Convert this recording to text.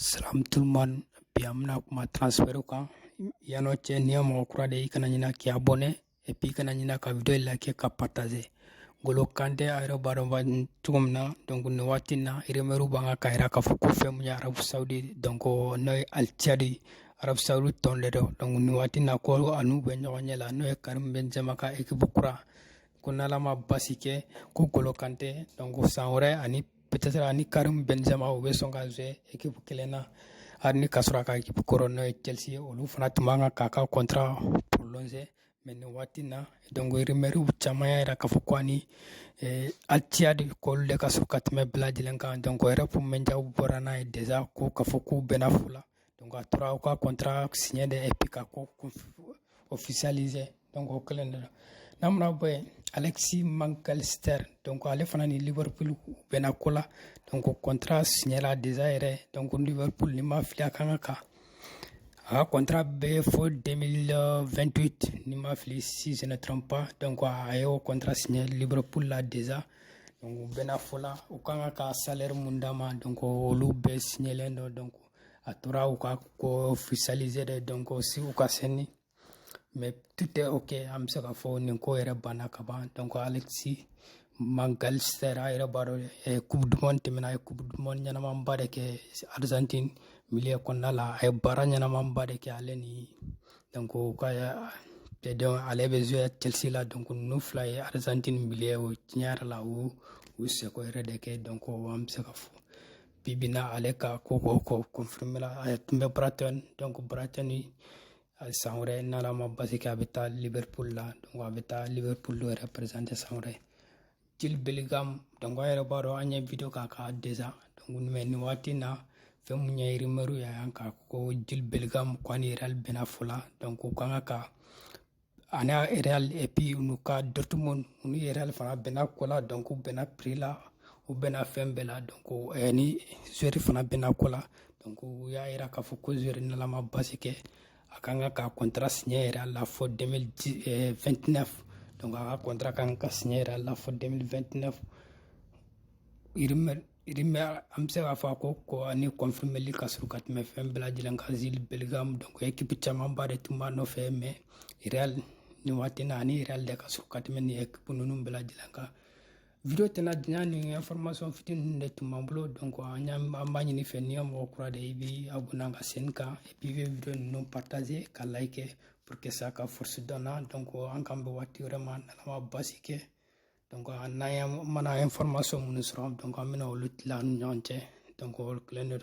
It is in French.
Salam tout le monde, bienvenue à transfert kan yano che ni mo kura de kana nyina ki abonné et puis kana nyina ka video like ka partager golo kante ayro baro ban tugumna donc no watina iremeru banga kaira ka fuku fem ya arab saudi donc no altiadi arab saudi ton le do donc no watina ko anu be nyonyela no e karim benzema ka ekibu kura kunala ma basike ko golo kante donc sanore ani peut-être ani Karim Benzema o be songa jouer équipe kelena ani kasura ka équipe corona Chelsea olu fana tumanga kaka contrat prolongé mais ne watina donc remeru chamaya ra ka fukwani altiad ko le kasur katme bladilenka donc era pour menja borana e déjà ko ka fuku benafula donc a trois ko contrat signé de epika ko officialisé donc o kelena namna boy Alexis McAllister donc ale fana ni Liverpool benakola donc contrat signé la déjà donc Liverpool ni ma fili akanga ka a contrat be fo 2028 ni ma fili si je ne trompe pas donc ayo contrat signé Liverpool la déjà donc benafola ukanga ka salaire mundama donc olu be signé lendo donc atura uka ko officialiser donc aussi uka seni mais tout est ok am se ka fo ni ko yere bana kaba donc Alexis McAllister ayre baro coupe du monde temina coupe du monde nyana mambade ke Argentine milieu konala ay bara nyana mambade ke aleni donc ka te don ale be jouer Chelsea la donc nous fly Argentine milieu o nyara la ou se ko yere de ke donc am se ka fo bibina ale ka ko confirmer la tumbe Brighton donc Brighton Sanwre nala ma basike abita Liverpool la donc abita Liverpool le représenter Sanwre Jude Bellingham donc ayre baro anya video ka déjà donc mais ni watina fe munya rimeru ya yanka ko Jude Bellingham kwani Real benafula donc kanga ka ana Real et puis nous ka Dortmund nous Real fana benakola donc bena prix la ou bena fembela donc ni joueur fana benakola donc ya ira ka foko joueur nala ma basike akanga ka contrat signé à la fin 2029 donc a contrat kanga signé à la fin 2029 irime amse afa ko ani confirmer li kasru kat me fem bla dilan Jude Bellingham donc équipe chama bare tuma no fe mais Real ni watina ani Real de kasru kat men ni équipe nunu bla dilan video tena dnyani information fitin de tumamblo donc anyam ambani ni feni mo kura de ibi abunanga senka et puis video nous partager ka like pour que ça ka force donna donc ankambe wati vraiment na ma basike donc anaya mana information mun sura donc amina lut la nyonche donc klendo